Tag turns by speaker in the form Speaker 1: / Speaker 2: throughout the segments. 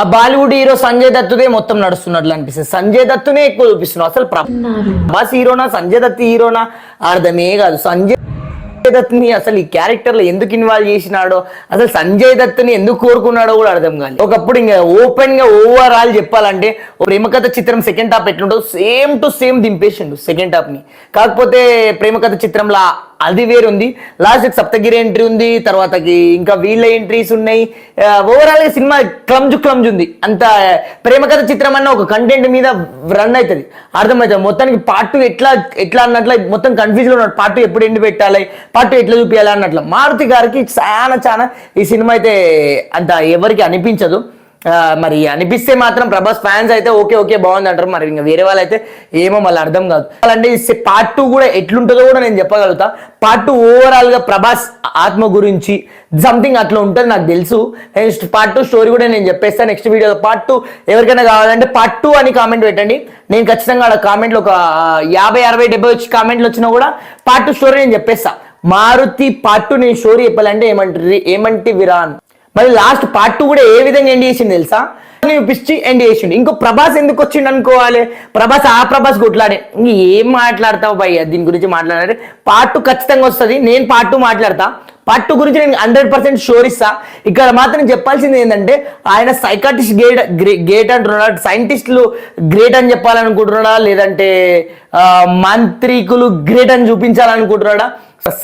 Speaker 1: ఆ బాలీవుడ్ హీరో సంజయ్ దత్తుదే మొత్తం నడుస్తున్నట్లు అనిపిస్తుంది. సంజయ్ దత్తునే ఎక్కువ చూపిస్తున్నావు. అసలు ప్రభాస్ హీరోనా సంజయ్ దత్ హీరోనా అర్థమే కాదు. సంజయ్ దత్ ని అసలు ఈ క్యారెక్టర్ లో ఎందుకు ఇన్వాల్వ్ చేసినాడో, అసలు సంజయ్ దత్ ని ఎందుకు కోరుకున్నాడో కూడా అర్థం కాలేదు. ఒకప్పుడు ఇంకా ఓపెన్ గా ఓవరాల్ చెప్పాలంటే ప్రేమకథ చిత్రం సెకండ్ హాఫ్ ఎట్లుంటో సేమ్ టు సేమ్ దింపేసిండు సెకండ్ హాఫ్ ని. కాకపోతే ప్రేమకథ చిత్రంలో అది వేరుంది, లాస్ట్ సప్తగిరి ఎంట్రీ ఉంది, తర్వాతకి ఇంకా వీళ్ళ ఎంట్రీస్ ఉన్నాయి. ఓవరాల్ గా సినిమా క్లమ్జ్ ఉంది. అంత ప్రేమకథ చిత్రం అన్న ఒక కంటెంట్ మీద రన్ అవుతుంది, అర్థమవుతుంది. మొత్తానికి పార్ట్ 2 ఎట్లా అన్నట్లు మొత్తం కన్ఫ్యూజ్ లో ఉన్నాడు. పార్ట్ 2 ఎప్పుడు ఎండి పెట్టాలి, పార్ట్ 2 ఎట్లా చూపించాలి అన్నట్లు. మారుతి గారికి చాలా ఈ సినిమా అయితే అంత ఎవరికి అనిపించదు. మరి అనిపిస్తే మాత్రం ప్రభాస్ ఫ్యాన్స్ అయితే ఓకే బాగుంది అంటారు. మరి ఇంకా వేరే వాళ్ళు అయితే ఏమో మళ్ళీ అర్థం కాదు. అంటే పార్ట్ 2 కూడా ఎట్లుంటుందో కూడా నేను చెప్పగలుగుతా. పార్ట్ 2 ఓవరాల్ గా ప్రభాస్ ఆత్మ గురించి సంథింగ్ అట్లా ఉంటుంది నాకు తెలుసు. పార్ట్ 2 స్టోరీ కూడా నేను చెప్పేస్తాను నెక్స్ట్ వీడియో. పార్ట్ 2 ఎవరికైనా కావాలంటే పార్ట్ 2 అని కామెంట్ పెట్టండి. నేను ఖచ్చితంగా కామెంట్లో ఒక 50, 60, 70 వచ్చి కామెంట్లు వచ్చినా కూడా పార్ట్ 2 స్టోరీ నేను చెప్పేస్తా. మారుతి పార్ట్ 2 నేను స్టోరీ చెప్పాలంటే ఏమంటే విరాన్. మరి లాస్ట్ పార్ట్ 2 కూడా ఏ విధంగా ఎండ్ చేసింది తెలుసా? పిచ్చి ఎండ్ చేసిండు. ఇంకో ప్రభాస్ ఎందుకు వచ్చిండు అనుకోవాలి. ప్రభాస్ కొట్లాడే. ఏం మాట్లాడతావు భయ్య, దీని గురించి మాట్లాడాలి. పార్ట్ 2 ఖచ్చితంగా వస్తుంది. నేను పార్ట్ 2 మాట్లాడతా. పార్ట్ 2 గురించి నేను 100% షోర్ ఇస్తా. ఇక్కడ మాత్రం చెప్పాల్సింది ఏంటంటే ఆయన సైకాటిస్ట్ గ్రేట్ అంటున్నాడా, సైంటిస్టులు గ్రేట్ అని చెప్పాలనుకుంటున్నాడా, లేదంటే మాంత్రికులు గ్రేట్ అని చూపించాలనుకుంటున్నాడా,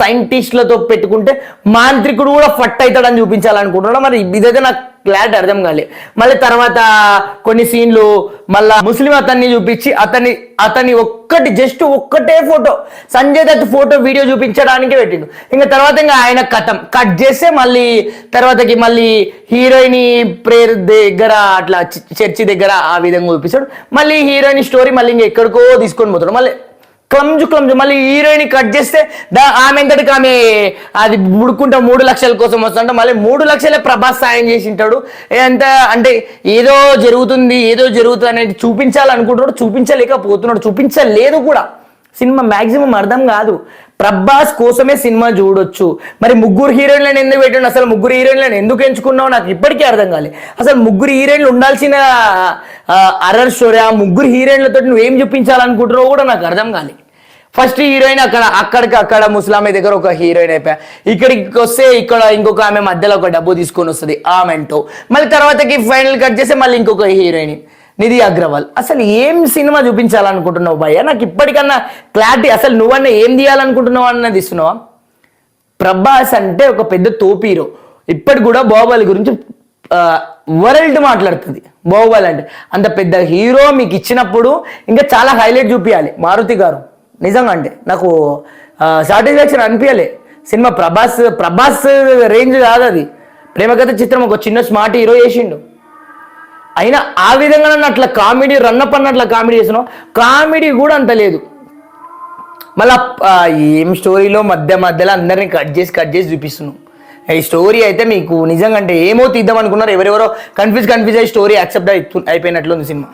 Speaker 1: సైంటిస్టులతో పెట్టుకుంటే మాంత్రికుడు కూడా ఫట్ అవుతాడని చూపించాలనుకుంటున్నాడు. మరి ఇదైతే నాకు క్లారిటీ అర్థం కాలే. మళ్ళీ తర్వాత కొన్ని సీన్లు మళ్ళా ముస్లిం అతన్ని చూపించి అతని ఒక్కటే photo, Sanjay Dutt photo video చూపించడానికి పెట్టిండు. ఇంకా తర్వాత ఇంకా ఆయన కట్ చేస్తే మళ్ళీ తర్వాతకి మళ్ళీ హీరోయిన్ ప్రేయర్ దగ్గర అట్లా చర్చి దగ్గర ఆ విధంగా చూపిస్తాడు. మళ్ళీ హీరోయిన్ స్టోరీ మళ్ళీ ఇంకా ఎక్కడికో తీసుకొని పోతాడు. మళ్ళీ క్లమ్జ్ మళ్ళీ హీరోయిన్ కట్ చేస్తే ఆమె ఎంతటికి ఆమె అది ఉడుకుంటా 3 లక్షల కోసం వస్తుంట. మళ్ళీ 3 లక్షలే ప్రభాస్ సాయం చేసి ఉంటాడు. ఎంత అంటే ఏదో జరుగుతుంది అనేది చూపించాలనుకుంటున్నాడు, చూపించలేకపోతున్నాడు, చూపించలేదు కూడా. సినిమా మాక్సిమం అర్థం కాదు. ప్రభాస్ కోసమే సినిమా చూడొచ్చు. మరి 3 హీరోయిన్లను ఎందుకు పెట్టండి, అసలు 3 హీరోయిన్లను ఎందుకు ఎంచుకున్నావు నాకు ఇప్పటికీ అర్థం కాలే. అసలు 3 హీరోయిన్లు ఉండాల్సిన అర్రర్ స్టోరీ, ఆ 3 హీరోయిన్లతో నువ్వేం చూపించాలనుకుంటున్నావు కూడా నాకు అర్థం కాలే. ఫస్ట్ హీరోయిన్ అక్కడ ముస్లామే దగ్గర ఒక హీరోయిన్ అయిపోయా, ఇక్కడికి వస్తే ఇక్కడ ఇంకొక ఆమె మధ్యలో ఒక డబ్బు తీసుకొని వస్తుంది ఆమెంటో. మళ్ళీ తర్వాతకి ఫైనల్ కట్ చేస్తే మళ్ళీ ఇంకొక హీరోయిన్ నిధి అగ్రవాల్. అసలు ఏం సినిమా చూపించాలనుకుంటున్నావు భయ్య నాకు ఇప్పటికన్నా క్లారిటీ. అసలు నువ్వన్నా ఏం తీయాలనుకుంటున్నావు అన్నది ఇస్తున్నావా? ప్రభాస్ అంటే ఒక పెద్ద తోపు హీరో. ఇప్పటికి కూడా బాహుబలి గురించి వరల్డ్ మాట్లాడుతుంది. బాహుబలి అంటే అంత పెద్ద హీరో మీకు ఇచ్చినప్పుడు ఇంకా చాలా హైలైట్ చూపించాలి మారుతి గారు. నిజంగా అంటే నాకు సాటిస్ఫాక్షన్ అనిపించలే సినిమా. ప్రభాస్ రేంజ్ కాదు అది. ప్రేమకథ చిత్రం ఒక చిన్న స్మార్ట్ హీరో చేసిండు. అయినా ఆ విధంగా నన్ను అట్లా కామెడీ రన్నప్ అన్నట్ల కామెడీ చేసినావు. కామెడీ కూడా అంత లేదు. మళ్ళా ఏం స్టోరీలో మధ్యలో అందరినీ కట్ చేసి చూపిస్తున్నావు. ఈ స్టోరీ అయితే మీకు నిజంగా అంటే ఏమో తీద్దాం అనుకున్నారు. ఎవరెవరో కన్ఫ్యూజ్ అయ్యి స్టోరీ యాక్సెప్ట్ అయిపోయినట్లుంది సినిమా.